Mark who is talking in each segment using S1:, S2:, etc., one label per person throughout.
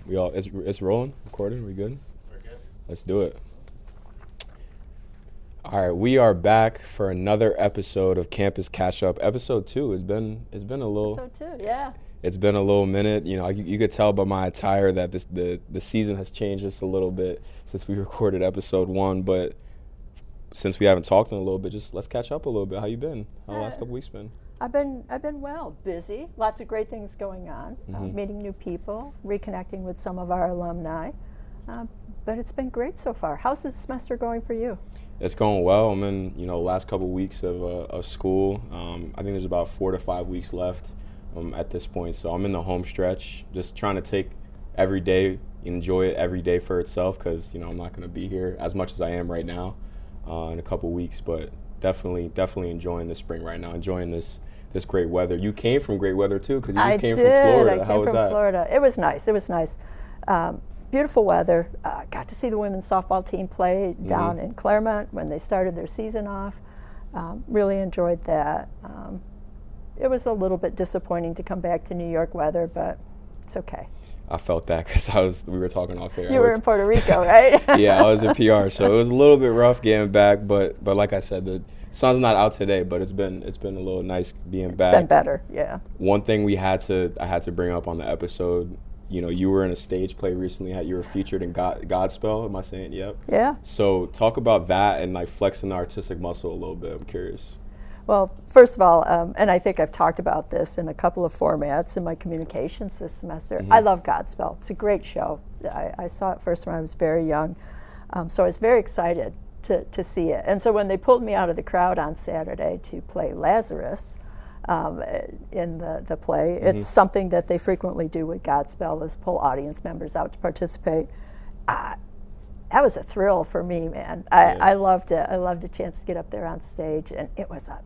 S1: It's rolling, recording. We good?
S2: We're good.
S1: Let's do it. All right, we are back for another episode of Campus Catch Up. Episode 2. It's been a little.
S3: Episode 2, yeah.
S1: It's been a little minute. You know, you could tell by my attire that the season has changed just a little bit since we recorded episode 1. But since we haven't talked in a little bit, just let's catch up a little bit. How you been? How the last couple weeks been?
S3: I've been well, busy. Lots of great things going on.
S1: Mm-hmm.
S3: Meeting new people, reconnecting with some of our alumni. But it's been great so far. How's this semester going for you?
S1: It's going well. I'm in, last couple weeks of school. I think there's about 4 to 5 weeks left at this point. So I'm in the home stretch, just trying to take every day, enjoy it every day for itself, because I'm not going to be here as much as I am right now in a couple weeks. But definitely enjoying the spring right now, enjoying this great weather. You came from great weather too, because you just came from Florida. How was that?
S3: I came from Florida. It was nice. Beautiful weather. Got to see the women's softball team play down in Claremont when they started their season off. Really enjoyed that. It was a little bit disappointing to come back to New York weather, but it's okay.
S1: I felt that because we were talking off air.
S3: You were in Puerto Rico, right?
S1: Yeah, I was in PR, so it was a little bit rough getting back. But like I said, the sun's not out today, but it's been a little nice being back.
S3: It's been better, yeah.
S1: One thing I had to bring up on the episode. You were in a stage play recently. You were featured in Godspell. Am I saying yep?
S3: Yeah.
S1: So talk about that and like flexing the artistic muscle a little bit. I'm curious.
S3: Well, first of all, and I think I've talked about this in a couple of formats in my communications this semester.
S1: Mm-hmm.
S3: I love Godspell. It's a great show. I saw it first when I was very young, so I was very excited to see it. And so when they pulled me out of the crowd on Saturday to play Lazarus in the play, it's something that they frequently do with Godspell, is pull audience members out to participate. That was a thrill for me, man. I loved it. I loved a chance to get up there on stage, and it was a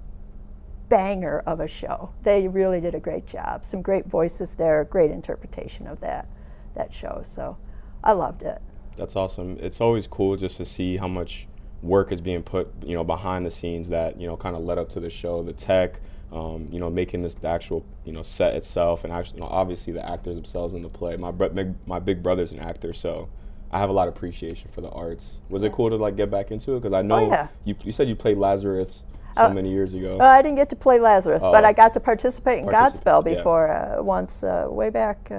S3: banger of a show. They really did a great job. Some great voices there, great interpretation of that show. So I loved it.
S1: That's awesome. It's always cool just to see how much work is being put, behind the scenes that, kind of led up to the show, the tech, making this the actual, set itself, and actually, obviously the actors themselves in the play. My big brother's an actor, so I have a lot of appreciation for the arts. Was it cool to like get back into it? Because I know you said you played Lazarus so many years ago.
S3: I didn't get to play Lazarus, but I got to participate in Godspell before once, way back.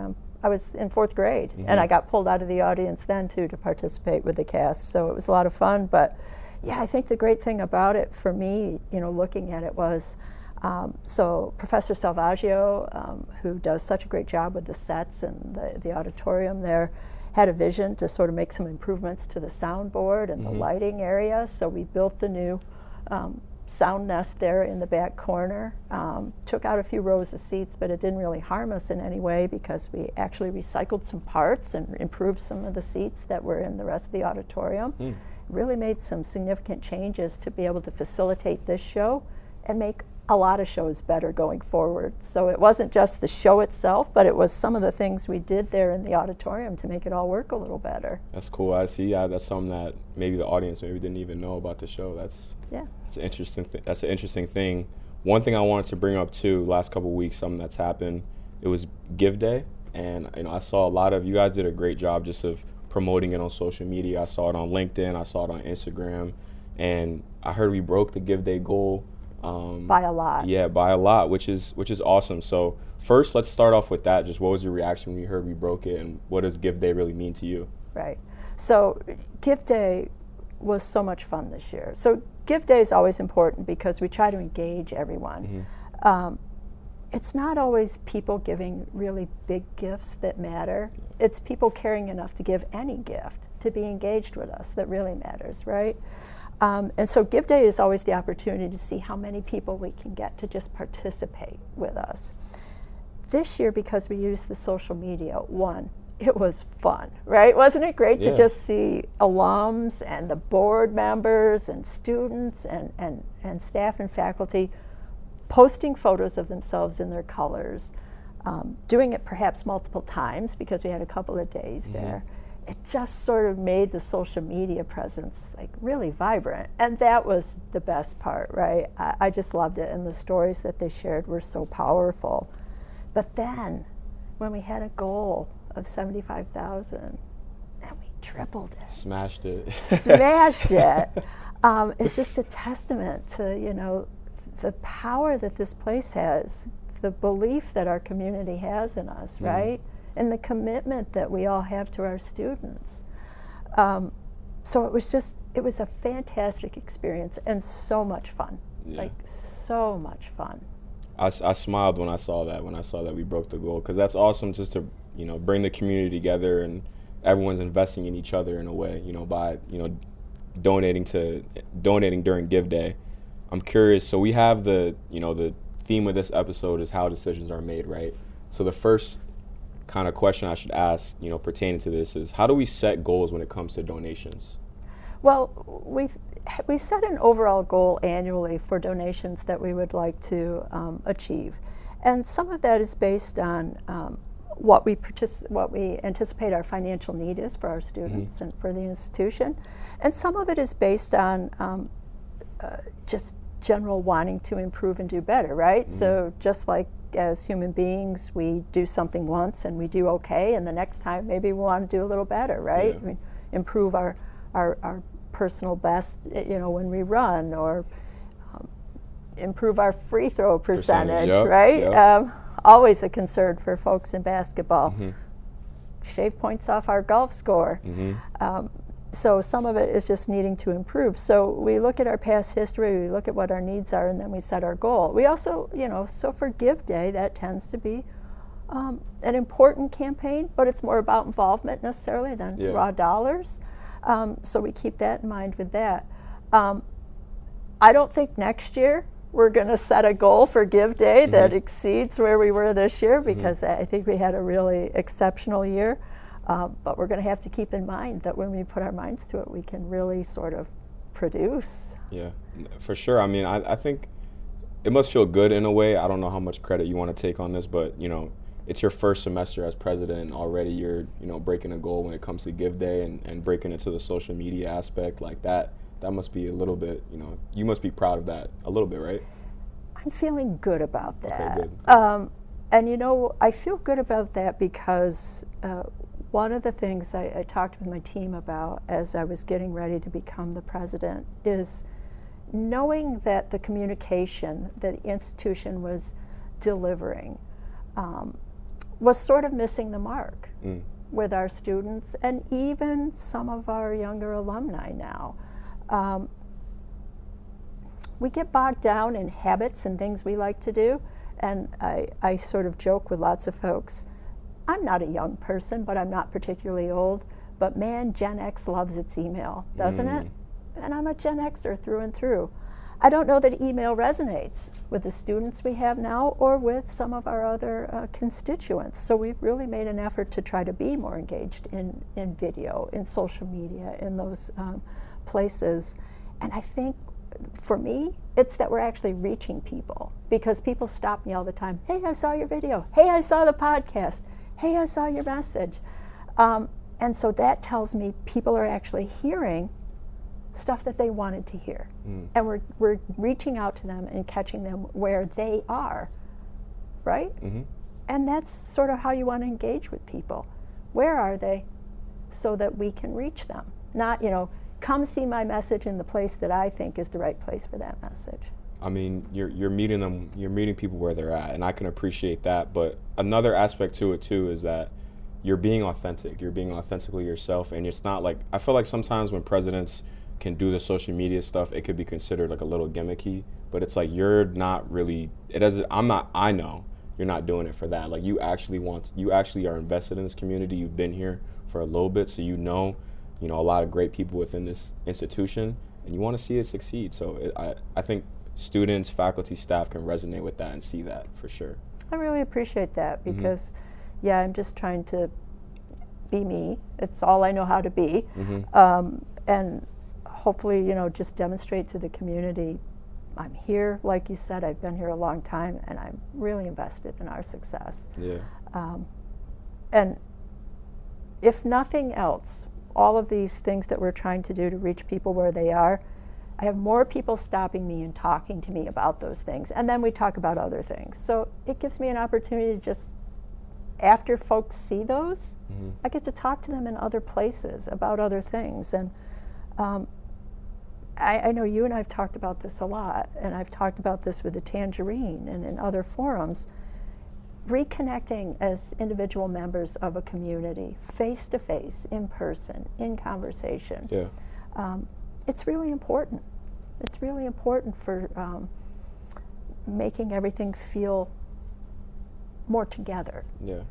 S3: I was in 4th grade, and I got pulled out of the audience then too to participate with the cast. So it was a lot of fun. But yeah, I think the great thing about it for me, looking at it was, so Professor Salvaggio, who does such a great job with the sets and the auditorium there, had a vision to sort of make some improvements to the soundboard and the lighting area. So we built the new sound nest there in the back corner, took out a few rows of seats, but it didn't really harm us in any way because we actually recycled some parts and improved some of the seats that were in the rest of the auditorium. Really made some significant changes to be able to facilitate this show and make a lot of shows better going forward. So it wasn't just the show itself, but it was some of the things we did there in the auditorium to make it all work a little better.
S1: That's cool. I see. Yeah, that's something that maybe the audience didn't even know about the show. That's an interesting. That's an interesting thing. One thing I wanted to bring up too, last couple of weeks, something that's happened. It was Give Day, and I saw a lot of you guys did a great job just of promoting it on social media. I saw it on LinkedIn. I saw it on Instagram, and I heard we broke the Give Day goal.
S3: By a lot.
S1: Yeah, by a lot, which is awesome. So first, let's start off with that. Just what was your reaction when you heard we broke it, and what does Give Day really mean to you?
S3: Right. So Give Day was so much fun this year. So Give Day is always important because we try to engage everyone. It's not always people giving really big gifts that matter. It's people caring enough to give any gift, to be engaged with us, that really matters, right? And so Give Day is always the opportunity to see how many people we can get to just participate with us. This year, because we used the social media, it was fun, right? Wasn't it great to just see alums and the board members and students and staff and faculty posting photos of themselves in their colors, doing it perhaps multiple times because we had a couple of days there. It just sort of made the social media presence like really vibrant, and that was the best part, right? I just loved it, and the stories that they shared were so powerful. But then when we had a goal of $75,000, and we tripled it.
S1: Smashed it.
S3: Smashed it. It's just a testament to, the power that this place has, the belief that our community has in us, right? And the commitment that we all have to our students. So it was a fantastic experience and so much fun. Like, so much fun.
S1: I smiled when I saw that we broke the goal, because that's awesome, just to bring the community together, and everyone's investing in each other in a way, by donating during Give Day. I'm curious, so we have the theme of this episode is how decisions are made, right? So the first kind of question I should ask, pertaining to this, is how do we set goals when it comes to donations?
S3: Well, we set an overall goal annually for donations that we would like to achieve, and some of that is based on what we anticipate our financial need is for our students and for the institution, and some of it is based on just general wanting to improve and do better, right? So just like as human beings, we do something once and we do okay, and the next time maybe we want to do a little better, right? I mean, improve our personal best, when we run, or improve our free throw percentage, right? Always a concern for folks in basketball. Shave points off our golf score. So some of it is just needing to improve. So we look at our past history, we look at what our needs are, and then we set our goal. We also, so for Give Day, that tends to be an important campaign, but it's more about involvement necessarily than raw dollars. So we keep that in mind with that. I don't think next year we're going to set a goal for Give Day that exceeds where we were this year, because I think we had a really exceptional year. But we're going to have to keep in mind that when we put our minds to it, we can really sort of produce. Yeah,
S1: for sure. I mean, I think it must feel good in a way. I don't know how much credit you want to take on this, but, it's your first semester as president, and already you're, breaking a goal when it comes to Give Day and breaking it to the social media aspect like that. That must be a little bit, you must be proud of that a little bit, right?
S3: I'm feeling good about that.
S1: Okay, good.
S3: And, I feel good about that because one of the things I talked with my team about as I was getting ready to become the president is knowing that the communication that the institution was delivering was sort of missing the mark with our students and even some of our younger alumni now. We get bogged down in habits and things we like to do, and I sort of joke with lots of folks, I'm not a young person, but I'm not particularly old, but man, Gen X loves its email, doesn't it? And I'm a Gen Xer through and through. I don't know that email resonates with the students we have now or with some of our other constituents. So we've really made an effort to try to be more engaged in video, in social media, in those places. And I think for me, it's that we're actually reaching people, because people stop me all the time. Hey, I saw your video. Hey, I saw the podcast. Hey, I saw your message. And so that tells me people are actually hearing stuff that they wanted to hear. And we're reaching out to them and catching them where they are, right? And that's sort of how you want to engage with people. Where are they, so that we can reach them? Not, come see my message in the place that I think is the right place for that message.
S1: I mean, you're meeting them, you're meeting people where they're at, and I can appreciate that. But another aspect to it too is that you're being authentic. You're being authentically yourself, and it's not like, I feel like sometimes when presidents can do the social media stuff, it could be considered like a little gimmicky. But it's like you're not really. It doesn't. I know you're not doing it for that. Like you actually are invested in this community. You've been here for a little bit, so a lot of great people within this institution, and you want to see it succeed. So I think students, faculty, staff can resonate with that and see that for sure.
S3: I really appreciate that because, I'm just trying to be me. It's all I know how to be. And hopefully, just demonstrate to the community I'm here. Like you said, I've been here a long time, and I'm really invested in our success. And if nothing else, all of these things that we're trying to do to reach people where they are, I have more people stopping me and talking to me about those things, and then we talk about other things. So it gives me an opportunity to just after folks see those, I get to talk to them in other places about other things. And I know you and I have talked about this a lot, and I've talked about this with the Tangerine and in other forums. Reconnecting as individual members of a community, face to face, in person, in conversation.
S1: Yeah.
S3: It's really important. It's really important for making everything feel more together.
S1: Yeah.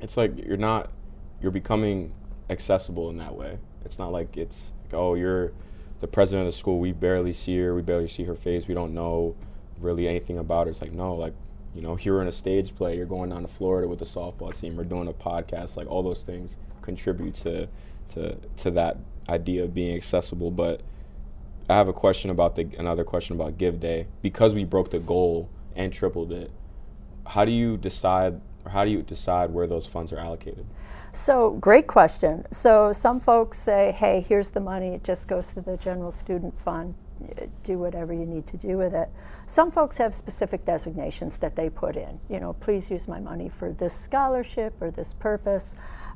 S1: It's like you're becoming accessible in that way. It's not like it's like, oh, you're the president of the school, we barely see her face, we don't know really anything about her. It's like, no, like, you know, you're in a stage play, you're going down to Florida with the softball team, we're doing a podcast, like all those things contribute to that idea of being accessible. But I have another question about Give Day. Because we broke the goal and tripled it, how do you decide where those funds are allocated?
S3: So, great question. So some folks say, hey, here's the money, it just goes to the general student fund, do whatever you need to do with it. Some folks have specific designations that they put in, you know, please use my money for this scholarship or this purpose.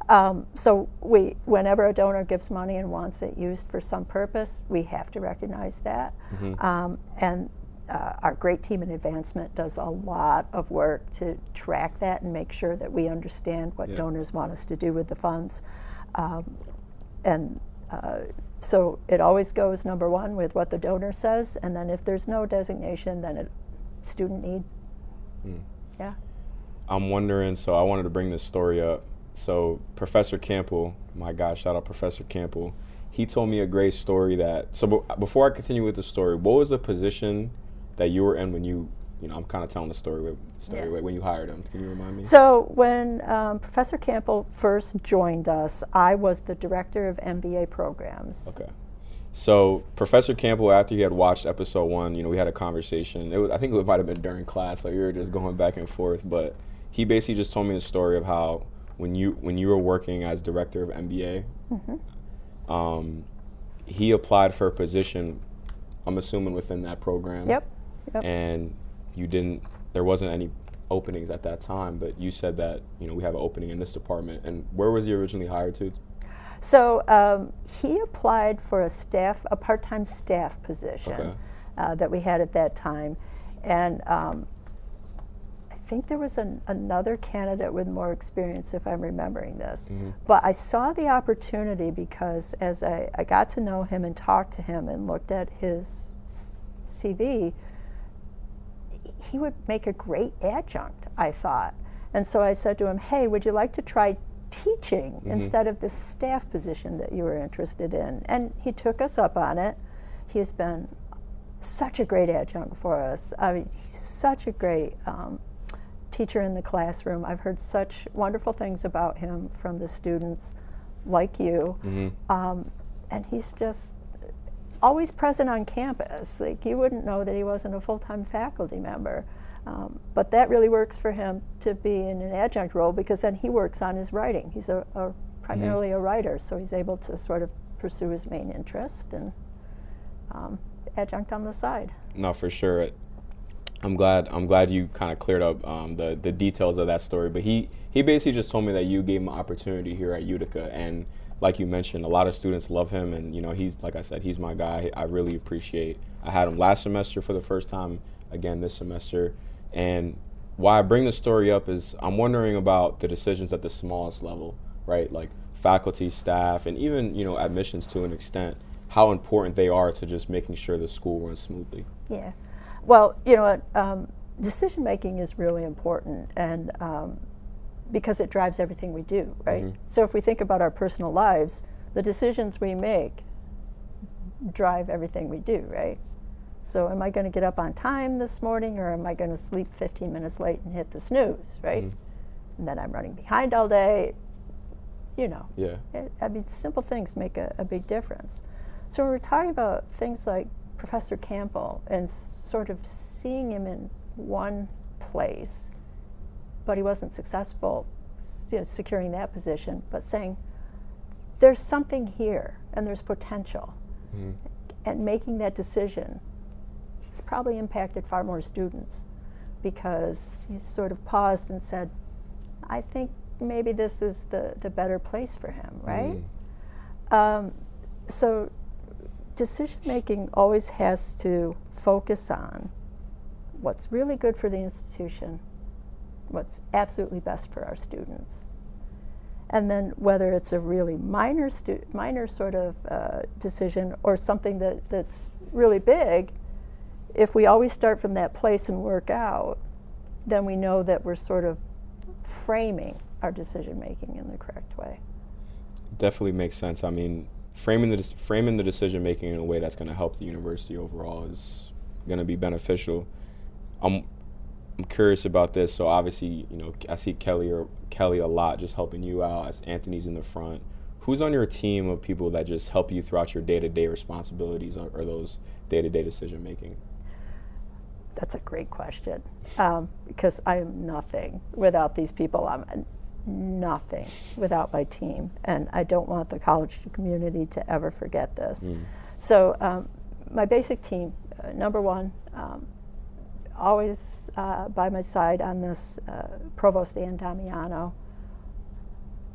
S3: So whenever a donor gives money and wants it used for some purpose, we have to recognize that. And our great team in advancement does a lot of work to track that and make sure that we understand what donors want us to do with the funds. So it always goes, number one, with what the donor says, and then if there's no designation, then student need. Yeah.
S1: I'm wondering, so I wanted to bring this story up. So Professor Campbell, my God, shout out Professor Campbell, he told me a great story before I continue with the story, what was the position that you were in when you know, I'm kind of telling the story when you hired him. Can you remind me?
S3: So when Professor Campbell first joined us, I was the director of MBA programs.
S1: Okay. So Professor Campbell, after he had watched episode 1, you know, we had a conversation. I think it might have been during class, like we were just going back and forth. But he basically just told me the story of how when you were working as director of MBA, he applied for a position, I'm assuming within that program.
S3: Yep.
S1: And there wasn't any openings at that time, but you said that, you know, we have an opening in this department. And where was he originally hired to?
S3: So he applied for a part-time staff position that we had at that time. And I think there was another candidate with more experience, if I'm remembering this. But I saw the opportunity because as I got to know him and talked to him and looked at his CV, he would make a great adjunct, I thought. And so I said to him, hey, would you like to try teaching instead of this staff position that you were interested in? And he took us up on it. He's been such a great adjunct for us. I mean, he's such a great teacher in the classroom. I've heard such wonderful things about him from the students like you. And he's just always present on campus. Like, you wouldn't know that he wasn't a full-time faculty member. But that really works for him to be in an adjunct role, because then he works on his writing. He's primarily a writer, so he's able to sort of pursue his main interest and adjunct on the side.
S1: No, for sure. I'm glad you kind of cleared up the details of that story. But he basically just told me that you gave him an opportunity here at Utica, and like you mentioned, a lot of students love him, and you know, he's, like I said, he's my guy. I really appreciate. I had him last semester for the first time, again this semester, and why I bring the story up is I'm wondering about the decisions at the smallest level, right? Like faculty, staff, and even, you know, admissions to an extent, how important they are to just making sure the school runs smoothly.
S3: Yeah, well, you know, decision making is really important, and because it drives everything we do, right? So if we think about our personal lives, the decisions we make drive everything we do, right? So am I going to get up on time this morning, or am I going to sleep 15 minutes late and hit the snooze, right? And then I'm running behind all day, you know.
S1: Yeah.
S3: I mean, simple things make a big difference. So when we're talking about things like Professor Campbell and sort of seeing him in one place, but he wasn't successful, you know, securing that position, but saying there's something here and there's potential, and making that decision, he's probably impacted far more students, because he sort of paused and said, I think maybe this is the better place for him, right? So decision making always has to focus on what's really good for the institution, what's absolutely best for our students. And then whether it's a really minor sort of decision or something that's really big, if we always start from that place and work out, then we know that we're sort of framing our decision making in the correct way.
S1: Definitely makes sense. I mean, framing the decision making in a way that's going to help the university overall is going to be beneficial. I'm curious about this. So obviously, I see Kelly a lot, just helping you out as Anthony's in the front. Who's on your team of people that just help you throughout your day-to-day responsibilities or those day-to-day decision making?
S3: That's a great question, because I am nothing without these people. I'm nothing without my team, and I don't want the college community to ever forget this. So my basic team, number one, always by my side on this, Provost Ann Damiano.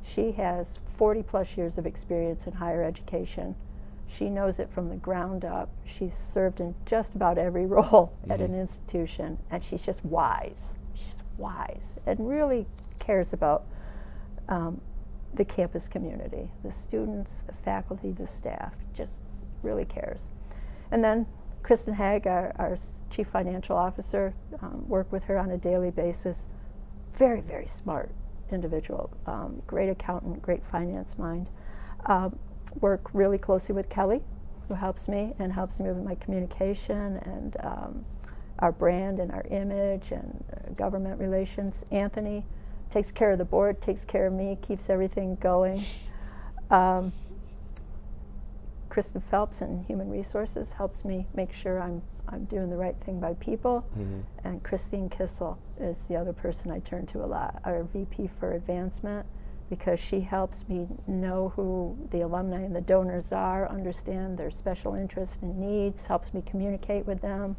S3: She has 40 plus years of experience in higher education. She knows it from the ground up. She's served in just about every role at an institution, and she's just wise. She's wise and really cares about the campus community, the students, the faculty, the staff, just really cares. And then Kristen Haig, our Chief Financial Officer, work with her on a daily basis. Very, very smart individual, great accountant, great finance mind. Work really closely with Kelly, who helps me with my communication and our brand and our image and government relations. Anthony takes care of the board, takes care of me, keeps everything going. Kristen Phelps in Human Resources helps me make sure I'm doing the right thing by people. And Christine Kissel is the other person I turn to a lot, our VP for Advancement, because she helps me know who the alumni and the donors are, understand their special interests and needs, helps me communicate with them,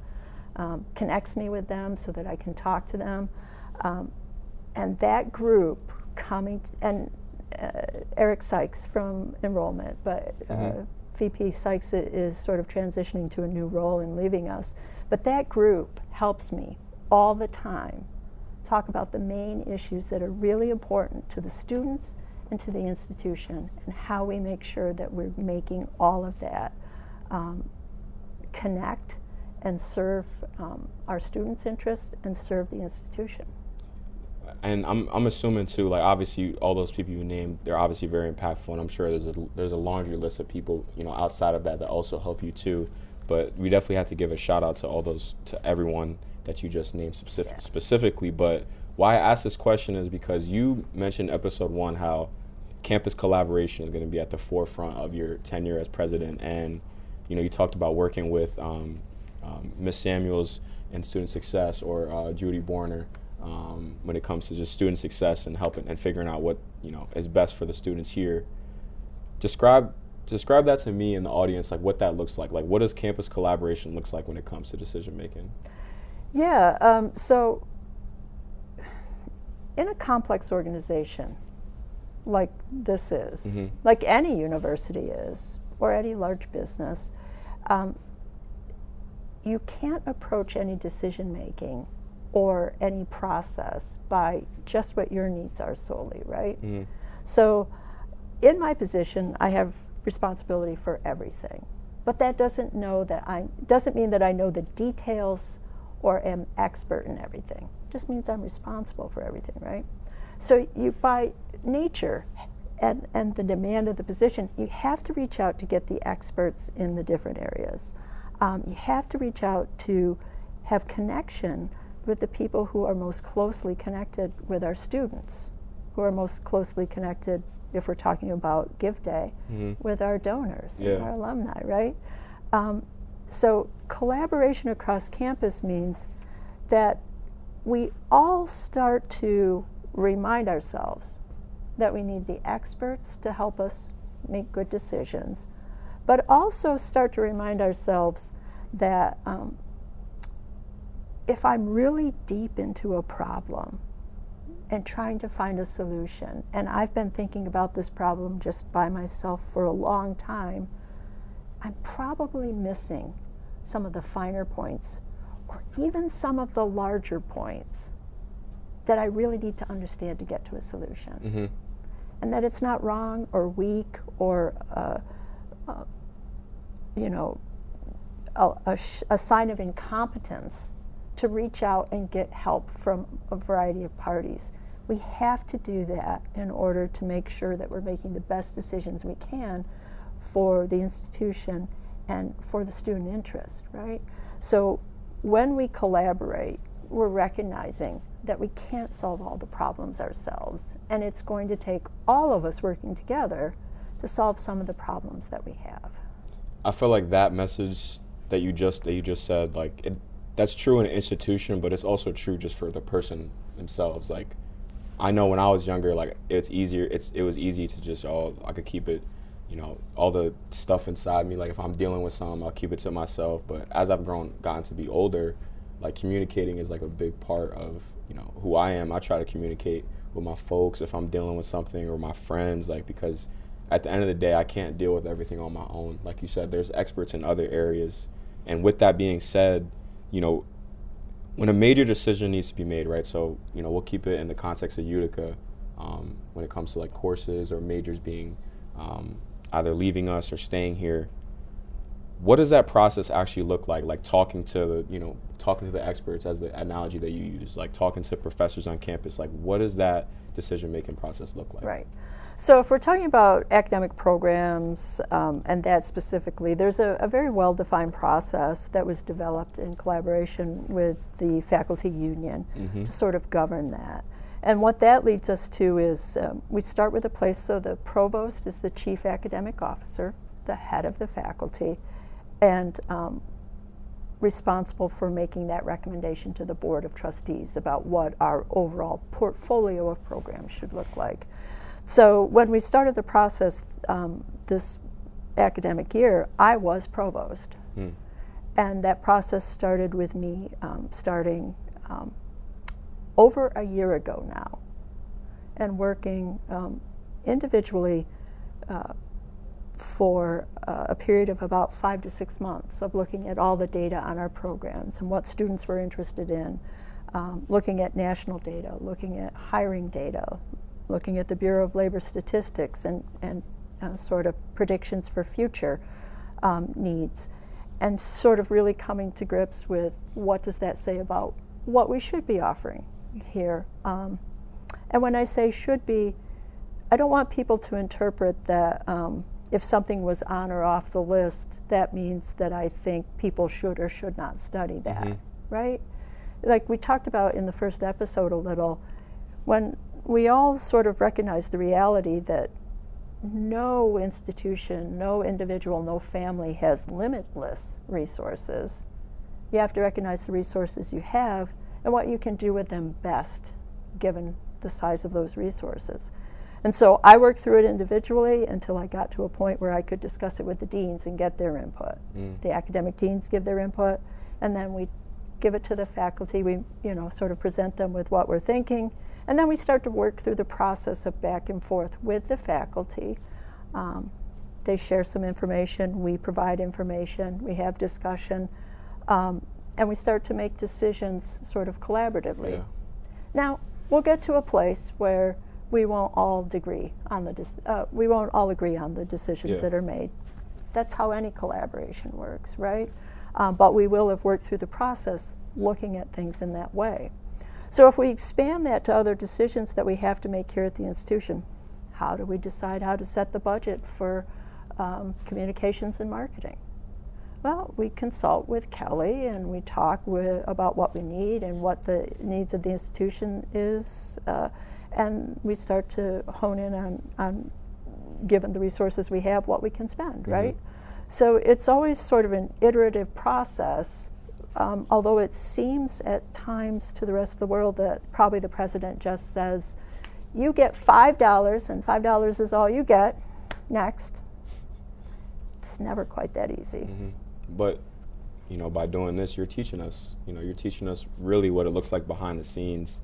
S3: connects me with them so that I can talk to them. And that group and Eric Sykes from enrollment, but VP Sykes is sort of transitioning to a new role and leaving us. But that group helps me all the time talk about the main issues that are really important to the students and to the institution, and how we make sure that we're making all of that connect and serve our students' interests and serve the institution.
S1: And I'm assuming too, like obviously all those people you named, they're obviously very impactful, and I'm sure there's a laundry list of people outside of that also help you too. But we definitely have to give a shout out to everyone that you just named specifically. But why I asked this question is because you mentioned episode 1 how campus collaboration is going to be at the forefront of your tenure as president, and you talked about working with Ms. Samuels in student success or Judy Borner. When it comes to just student success and helping and figuring out what is best for the students here. Describe that to me and the audience, like what that looks like. Like what does campus collaboration looks like when it comes to decision making?
S3: Yeah, so in a complex organization like this is, like any university is, or any large business, you can't approach any decision making or any process by just what your needs are solely, right? So in my position, I have responsibility for everything, but that doesn't mean that I know the details or am expert in everything. It just means I'm responsible for everything, right? So you, by nature and the demand of the position, you have to reach out to get the experts in the different areas. You have to reach out to have connection with the people who are most closely connected with our students, who are most closely connected, if we're talking about Give Day, with our donors and our alumni, right? So collaboration across campus means that we all start to remind ourselves that we need the experts to help us make good decisions, but also start to remind ourselves that if I'm really deep into a problem, and trying to find a solution. And I've been thinking about this problem just by myself for a long time. I'm probably missing some of the finer points, or even some of the larger points that I really need to understand to get to a solution.
S1: Mm-hmm.
S3: And that it's not wrong or weak or a sign of incompetence to reach out and get help from a variety of parties. We have to do that in order to make sure that we're making the best decisions we can for the institution and for the student interest, right? So when we collaborate, we're recognizing that we can't solve all the problems ourselves, and it's going to take all of us working together to solve some of the problems that we have.
S1: I feel like that message that you just said, like that's true in an institution, but it's also true just for the person themselves. Like, I know when I was younger, like it was easy to just, I could keep it, all the stuff inside me. Like if I'm dealing with something, I'll keep it to myself. But as I've gotten to be older, like communicating is like a big part of, who I am. I try to communicate with my folks if I'm dealing with something, or my friends, like, because at the end of the day, I can't deal with everything on my own. Like you said, there's experts in other areas. And with that being said, when a major decision needs to be made, right? So, we'll keep it in the context of Utica when it comes to like courses or majors being either leaving us or staying here. What does that process actually look like? Like talking to the experts, as the analogy that you use, like talking to professors on campus. Like, what does that decision-making process look like?
S3: Right. So if we're talking about academic programs and that specifically, there's a very well-defined process that was developed in collaboration with the faculty union to sort of govern that. And what that leads us to is we start with a place, so the provost is the chief academic officer, the head of the faculty, and responsible for making that recommendation to the Board of Trustees about what our overall portfolio of programs should look like. So when we started the process this academic year, I was provost. And that process started with me starting over a year ago now, and working individually for a period of about 5 to 6 months of looking at all the data on our programs and what students were interested in, looking at national data, looking at hiring data, looking at the Bureau of Labor Statistics and sort of predictions for future needs, and sort of really coming to grips with what does that say about what we should be offering here. And when I say should be, I don't want people to interpret that if something was on or off the list, that means that I think people should or should not study that, right? Like we talked about in the first episode a little, when we all sort of recognize the reality that no institution, no individual, no family has limitless resources. You have to recognize the resources you have and what you can do with them best, given the size of those resources. And so I worked through it individually until I got to a point where I could discuss it with the deans and get their input. The academic deans give their input, and then we give it to the faculty. We, sort of present them with what we're thinking, and then we start to work through the process of back and forth with the faculty. They share some information, we provide information, we have discussion, and we start to make decisions sort of collaboratively. Now, we'll get to a place where we won't all agree on the decisions that are made. That's how any collaboration works, right? But we will have worked through the process looking at things in that way. So if we expand that to other decisions that we have to make here at the institution, how do we decide how to set the budget for communications and marketing? Well, we consult with Kelly and we talk about what we need and what the needs of the institution is, and we start to hone in on, given the resources we have, what we can spend, right? So it's always sort of an iterative process, although it seems at times to the rest of the world that probably the president just says, you get $5 and $5 is all you get, next. It's never quite that easy.
S1: But, by doing this, you're teaching us, really what it looks like behind the scenes.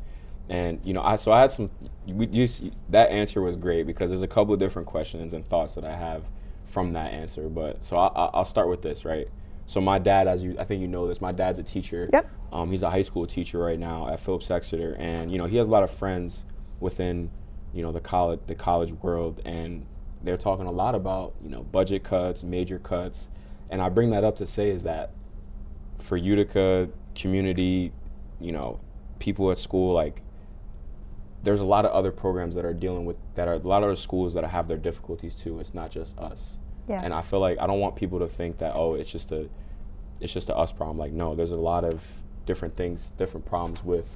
S1: And I had some. That answer was great because there's a couple of different questions and thoughts that I have from that answer. But so I'll start with this, right? So my dad, I think you know this, my dad's a teacher.
S3: Yep.
S1: He's a high school teacher right now at Phillips Exeter, and he has a lot of friends within the college world, and they're talking a lot about budget cuts, major cuts, and I bring that up to say is that for Utica community, people at school, like, there's a lot of other programs that are dealing with that, are a lot of other schools that have their difficulties too. It's not just us.
S3: Yeah.
S1: And I feel like I don't want people to think that, oh, it's just a us problem. Like, no, there's a lot of different things, different problems with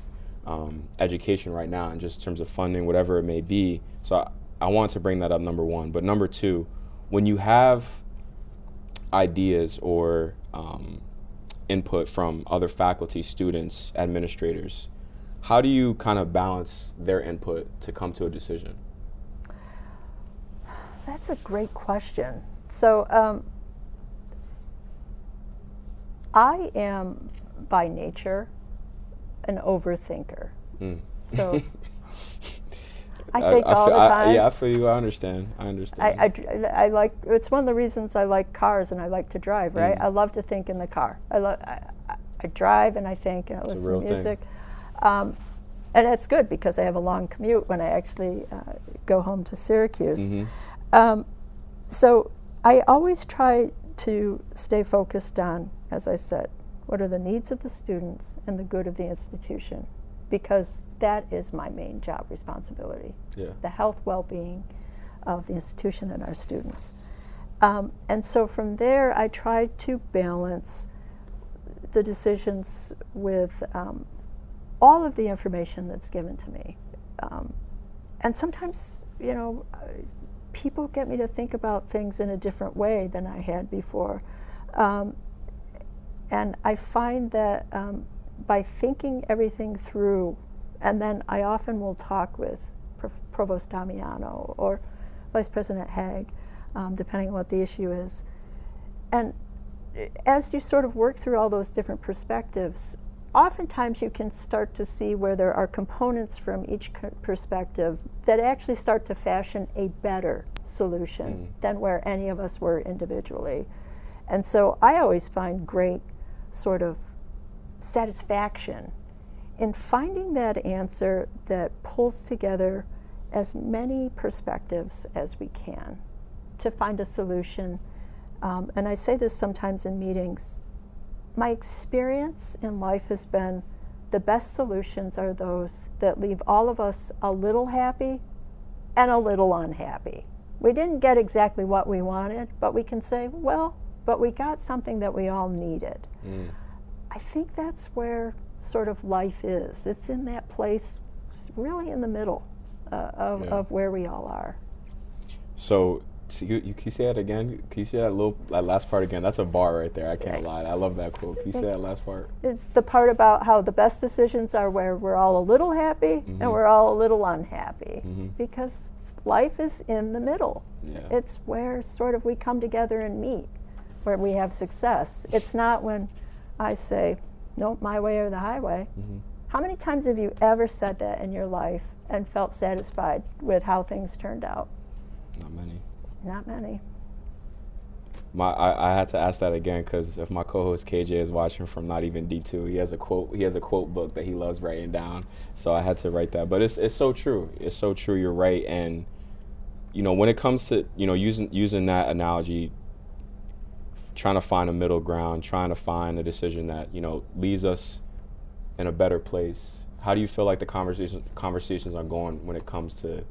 S1: education right now, and just in terms of funding, whatever it may be. So I want to bring that up, number one. But number two, when you have ideas or input from other faculty, students, administrators, how do you kind of balance their input to come to a decision?
S3: That's a great question. So I am by nature an overthinker. So I think all the time.
S1: Yeah, I feel you. I understand.
S3: I like, it's one of the reasons I like cars and I like to drive, right? I love to think in the car. I drive and I think, and I listen to music. And it's good because I have a long commute when I actually go home to Syracuse. So I always try to stay focused on, as I said, what are the needs of the students and the good of the institution, because that is my main job responsibility, the health, well-being of the institution and our students. And so from there, I try to balance the decisions with all of the information that's given to me. And sometimes, people get me to think about things in a different way than I had before. And I find that by thinking everything through, and then I often will talk with Provost Damiano or Vice President Haig, depending on what the issue is. And as you sort of work through all those different perspectives, oftentimes you can start to see where there are components from each perspective that actually start to fashion a better solution than where any of us were individually. And so I always find great sort of satisfaction in finding that answer that pulls together as many perspectives as we can to find a solution. And I say this sometimes in meetings. My experience in life has been the best solutions are those that leave all of us a little happy and a little unhappy. We didn't get exactly what we wanted, but we can say, well, but we got something that we all needed. I think that's where sort of life is. It's in that place, it's really in the middle of where we all are.
S1: So you can you say that again? Can you say that last part again? That's a bar right there. I can't lie. I love that quote. Can you say that last part?
S3: It's the part about how the best decisions are where we're all a little happy and we're all a little unhappy, because life is in the middle. It's where sort of we come together and meet, where we have success. It's not when I say, nope, my way or the highway. How many times have you ever said that in your life and felt satisfied with how things turned out?
S1: Not many.
S3: Not many.
S1: I had to ask that again because if my co-host KJ is watching from Not Even D2, he has a quote book that he loves writing down. So I had to write that. But it's so true. It's so true. You're right. And when it comes to using that analogy, trying to find a middle ground, trying to find a decision that leaves us in a better place. How do you feel like the conversations are going when it comes to,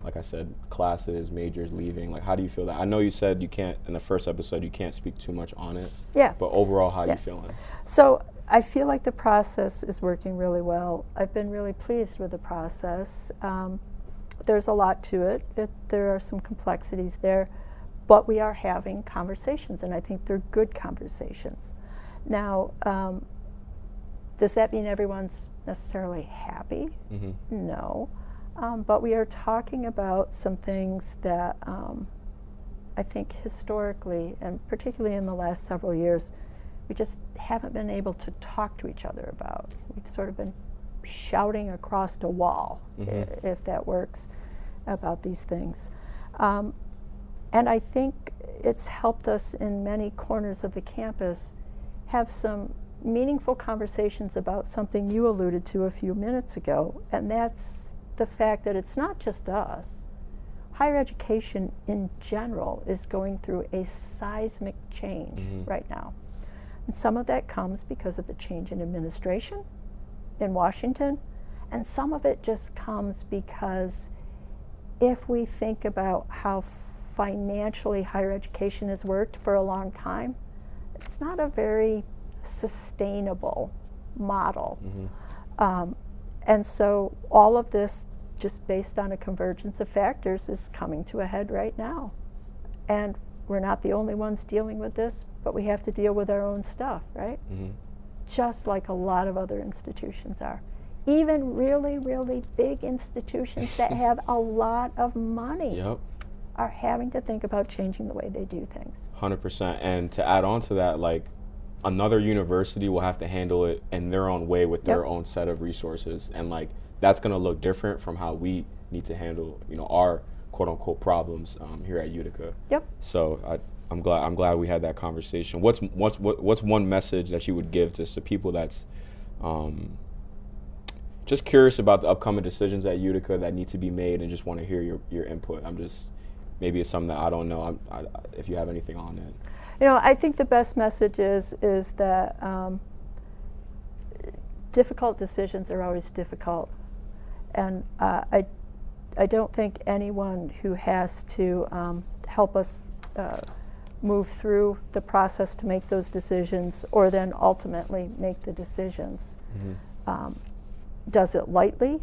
S1: like I said, classes, majors, leaving? Like, how do you feel that? I know you said you can't, in the first episode, you can't speak too much on it.
S3: Yeah.
S1: But overall, how are you feeling?
S3: So I feel like the process is working really well. I've been really pleased with the process. There's a lot to it. There are some complexities there, but we are having conversations, and I think they're good conversations. Now, does that mean everyone's necessarily happy? No. But we are talking about some things that I think historically, and particularly in the last several years, we just haven't been able to talk to each other about. We've sort of been shouting across a wall, if that works, about these things. And I think it's helped us in many corners of the campus have some meaningful conversations about something you alluded to a few minutes ago, and that's the fact that it's not just us. Higher education in general is going through a seismic change right now. And some of that comes because of the change in administration in Washington, and some of it just comes because if we think about how financially higher education has worked for a long time, it's not a very sustainable model. And so all of this, just based on a convergence of factors, is coming to a head right now. And we're not the only ones dealing with this, but we have to deal with our own stuff, right? Just like a lot of other institutions are. Even really, really big institutions that have a lot of money are having to think about changing the way they do things.
S1: 100%. And to add on to that, like, another university will have to handle it in their own way with their own set of resources. And like, that's going to look different from how we need to handle, you know, our quote unquote problems here at Utica. So I'm glad we had that conversation. What's one message that you would give to some people that's just curious about the upcoming decisions at Utica that need to be made and just want to hear your input? Maybe it's something that I don't know. If you have anything on it.
S3: You know, I think the best message is that difficult decisions are always difficult. And I don't think anyone who has to help us move through the process to make those decisions, or then ultimately make the decisions, does it lightly,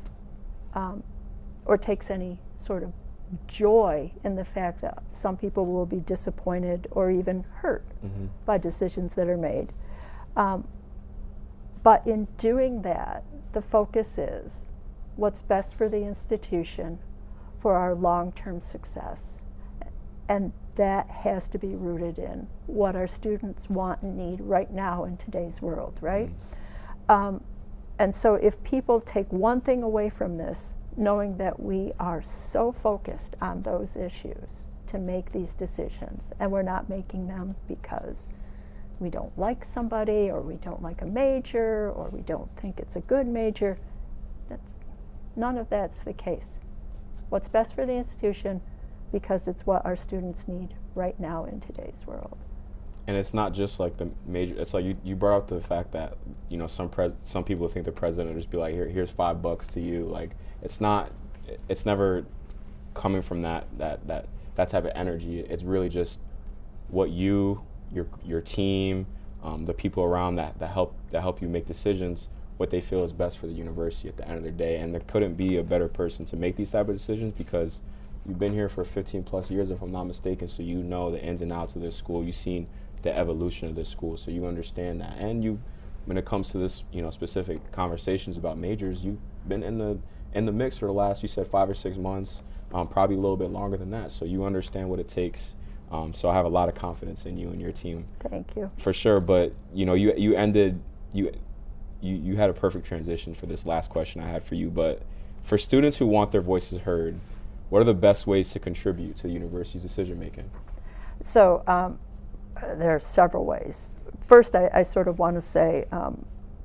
S3: or takes any sort of joy in the fact that some people will be disappointed or even hurt by decisions that are made. But in doing that, the focus is what's best for the institution for our long-term success. And that has to be rooted in what our students want and need right now in today's world, right? And so if people take one thing away from this, knowing that we are so focused on those issues to make these decisions, and we're not making them because we don't like somebody, or we don't like a major, or we don't think it's a good major, none of that's the case. What's best for the institution, because it's what our students need right now in today's world.
S1: And it's not just like the major. It's like you brought up the fact that, you know, some people think the president will just be like, here's $5 to you. Like, it's not. It's never coming from that type of energy. It's really just what your team, the people around that help you make decisions, what they feel is best for the university at the end of the day. And there couldn't be a better person to make these type of decisions, because you've been here for 15 plus years, if I'm not mistaken, so you know the ins and outs of this school. You've seen the evolution of this school, so you understand that. And when it comes to this, you know, specific conversations about majors, you've been in the mix for the last, you said 5 or 6 months, probably a little bit longer than that. So you understand what it takes. So I have a lot of confidence in you and your team.
S3: Thank you.
S1: For sure. But you know, you had a perfect transition for this last question I had for you. But for students who want their voices heard, what are the best ways to contribute to the university's decision making? So
S3: there are several ways. First, I sort of want to say,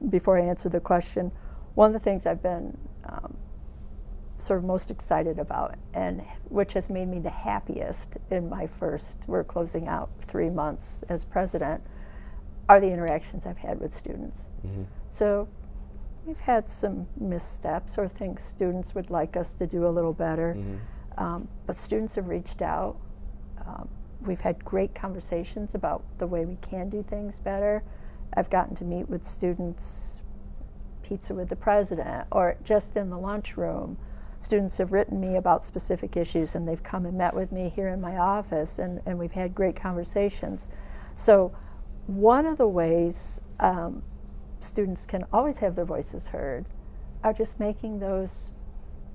S3: before I answer the question, one of the things I've been sort of most excited about, and which has made me the happiest in my we're closing out 3 months as president, are the interactions I've had with students. So we've had some missteps or things students would like us to do a little better, but students have reached out. We've had great conversations about the way we can do things better. I've gotten to meet with students, pizza with the president, or just in the lunchroom. Students have written me about specific issues, and they've come and met with me here in my office, and we've had great conversations. So one of the ways students can always have their voices heard are just making those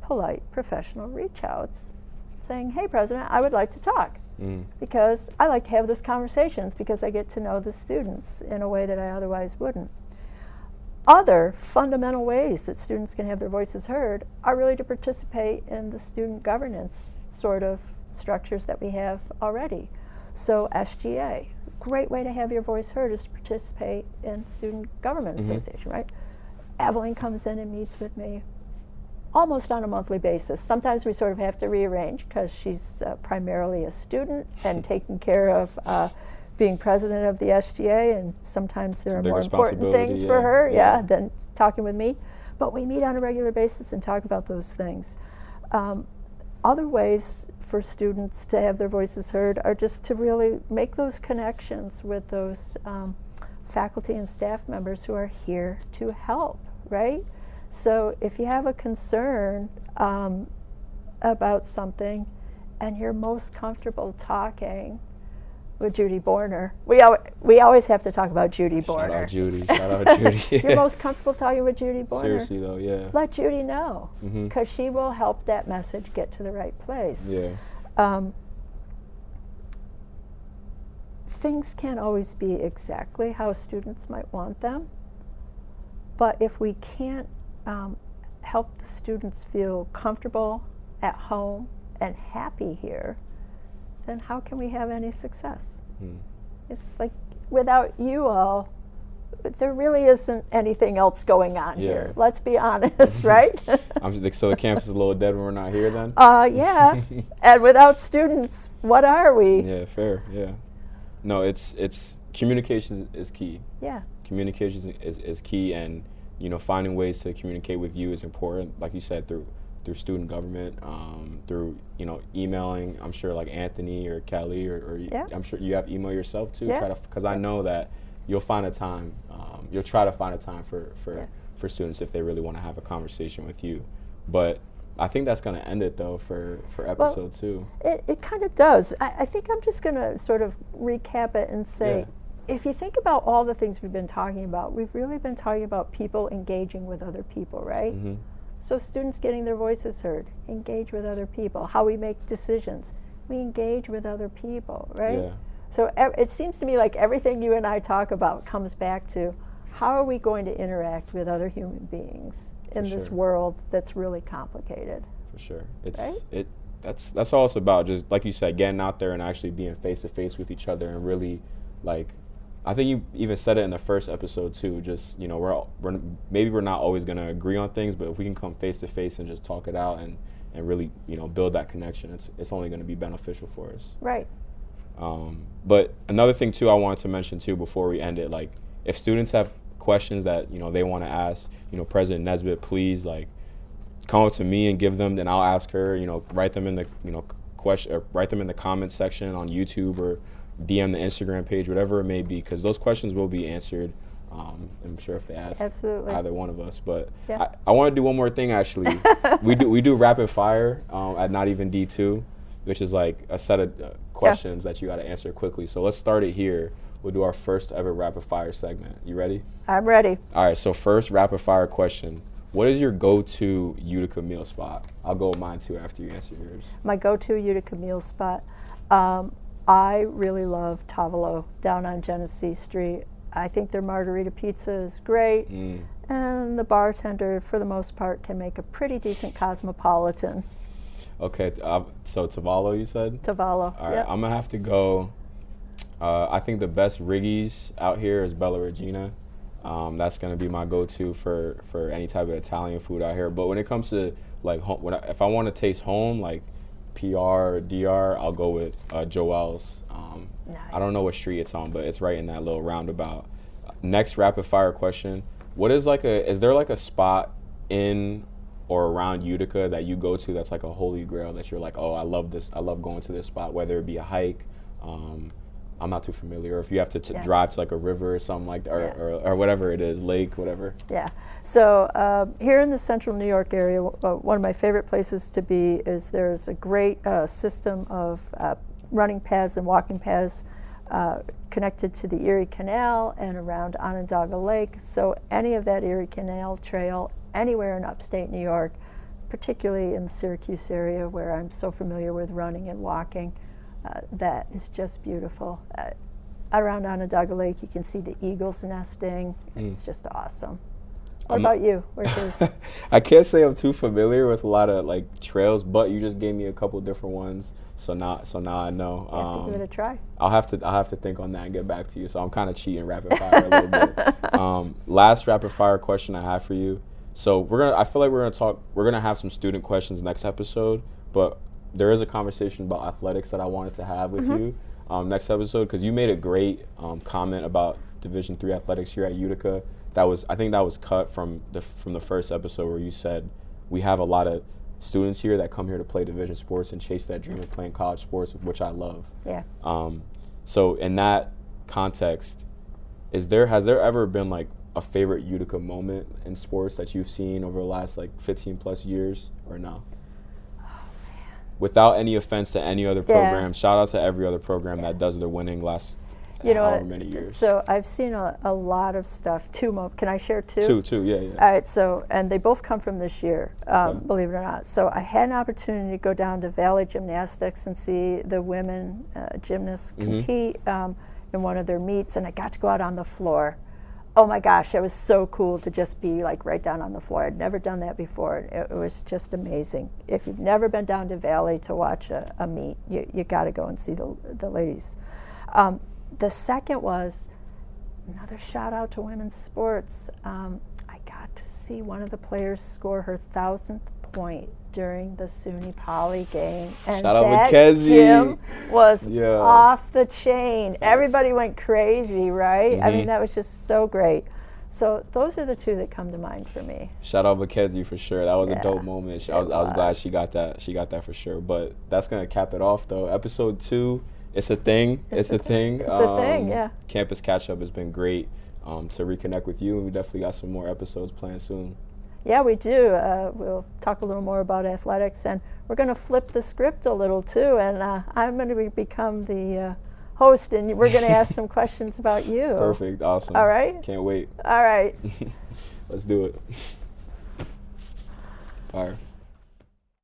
S3: polite, professional reach outs, saying, hey, President, I would like to talk. Because I like to have those conversations, because I get to know the students in a way that I otherwise wouldn't. other fundamental ways that students can have their voices heard are really to participate in the student governance sort of structures that we have already. So SGA, great way to have your voice heard is to participate in Student Government Association, right? Evelyn comes in and meets with me almost on a monthly basis. Sometimes we sort of have to rearrange because she's primarily a student and taking care of being president of the SGA, and sometimes there are more important things for her than talking with me. But we meet on a regular basis and talk about those things. Other ways for students to have their voices heard are just to really make those connections with those faculty and staff members who are here to help, right? So if you have a concern about something and you're most comfortable talking with Judy Borner, we always have to talk about Judy Borner.
S1: Shout out Judy, shout out Judy.
S3: You're most comfortable talking with Judy Borner.
S1: Seriously though, yeah.
S3: Let Judy know, because she will help that message get to the right place.
S1: Yeah.
S3: Things can't always be exactly how students might want them, but if we can't help the students feel comfortable at home and happy here, then how can we have any success? It's like, without you all, there really isn't anything else going on here. Let's be honest, right?
S1: So the campus is a little dead when we're not here then?
S3: Yeah, and without students, what are we?
S1: Yeah, fair, yeah. No, it's communication is key.
S3: Yeah.
S1: Communication is key, and finding ways to communicate with you is important, like you said, through student government, through emailing. I'm sure like Anthony or Kelly or I'm sure you have email yourself too. Because I know that you'll find a time. You'll try to find a time for students if they really want to have a conversation with you. But I think that's going to end it though for episode 2.
S3: It kind of does. I think I'm just going to sort of recap it and say, if you think about all the things we've been talking about, we've really been talking about people engaging with other people, right? So students getting their voices heard, engage with other people. How we make decisions, we engage with other people, right?
S1: Yeah.
S3: So it seems to me like everything you and I talk about comes back to how are we going to interact with other human beings in this world that's really complicated.
S1: For sure. That's all it's about, just like you said, getting out there and actually being face to face with each other, and really, like, I think you even said it in the first episode too. Just we're not always going to agree on things, but if we can come face to face and just talk it out and really build that connection, it's only going to be beneficial for us.
S3: Right.
S1: But another thing too I wanted to mention too before we end it, like if students have questions that they want to ask President Nesbitt, please come up to me and give them, then I'll ask her. Write them in the write them in the comments section on YouTube or DM the Instagram page, whatever it may be, because those questions will be answered. I'm sure if they ask either one of us. But I want to do one more thing actually. we do rapid fire at Not Even D2, which is like a set of questions that you got to answer quickly. So let's start it here. We'll do our first ever rapid fire segment. You ready?
S3: I'm ready.
S1: All right, so first rapid fire question. What is your go-to Utica meal spot? I'll go with mine too after you answer yours. My
S3: go-to Utica meal spot. I really love Tavolo down on Genesee Street. I think their margarita pizza is great, and the bartender, for the most part, can make a pretty decent cosmopolitan.
S1: Okay, so Tavolo, you said?
S3: Tavolo,
S1: all right, I'm going to have to go. I think the best Riggies out here is Bella Regina. That's going to be my go-to for any type of Italian food out here. But when it comes to, like, home, if I want to taste home, like, PR or DR, I'll go with Joel's.
S3: Nice.
S1: I don't know what street it's on, but it's right in that little roundabout. Next rapid fire question. Is there like a spot in or around Utica that you go to that's like a holy grail that you're like, oh, I love this, I love going to this spot, whether it be a hike, I'm not too familiar, or if you have to drive to like a river or something like that, or whatever it is, lake, whatever.
S3: Yeah. So here in the central New York area, one of my favorite places to be is there's a great system of running paths and walking paths connected to the Erie Canal and around Onondaga Lake. So any of that Erie Canal trail anywhere in upstate New York, particularly in the Syracuse area where I'm so familiar with running and walking, that is just beautiful. Around Onondaga Lake, you can see the eagles nesting. It's just awesome. What about you? Where's yours?
S1: I can't say I'm too familiar with a lot of like trails, but you just gave me a couple different ones, so now I know.
S3: You have to give it a try.
S1: I'll have to think on that and get back to you. So I'm kind of cheating rapid fire a little bit. Last rapid fire question I have for you. So I feel like we're gonna have some student questions next episode, but there is a conversation about athletics that I wanted to have with you next episode, because you made a great comment about Division III athletics here at Utica. I think that was cut from the first episode, where you said we have a lot of students here that come here to play division sports and chase that dream of playing college sports, which I love.
S3: Yeah.
S1: So in that context, has there ever been like a favorite Utica moment in sports that you've seen over the last like 15 plus years, or no?
S3: Oh, man.
S1: Without any offense to any other program, shout out to every other program that does their winning last however many years.
S3: So I've seen a lot of stuff. Can I share two?
S1: Two, yeah.
S3: All right, so, and they both come from this year, believe it or not. So I had an opportunity to go down to Valley Gymnastics and see the women gymnasts compete in one of their meets, and I got to go out on the floor. Oh my gosh, it was so cool to just be like right down on the floor. I'd never done that before. It was just amazing. If you've never been down to Valley to watch a meet, you got to go and see the ladies. The second was another shout out to women's sports. I got to see one of the players score her 1,000th point during the SUNY Poly game, and
S1: shout out
S3: that
S1: Mackenzie.
S3: gym was off the chain. Everybody went crazy, right? I mean, that was just so great. So those are the two that come to mind for me.
S1: Shout out Mackenzie for sure. That was a dope moment. I was glad she got that. She got that for sure. But that's gonna cap it off though. Episode 2. It's a thing. It's a thing.
S3: It's a thing, yeah.
S1: Campus Catch Up has been great to reconnect with you, and we definitely got some more episodes planned soon.
S3: Yeah, we do. We'll talk a little more about athletics, and we're going to flip the script a little too, and I'm going to become the host, and we're going to ask some questions about you.
S1: Perfect. Awesome.
S3: All right?
S1: Can't wait.
S3: All right.
S1: Let's do it. Fire.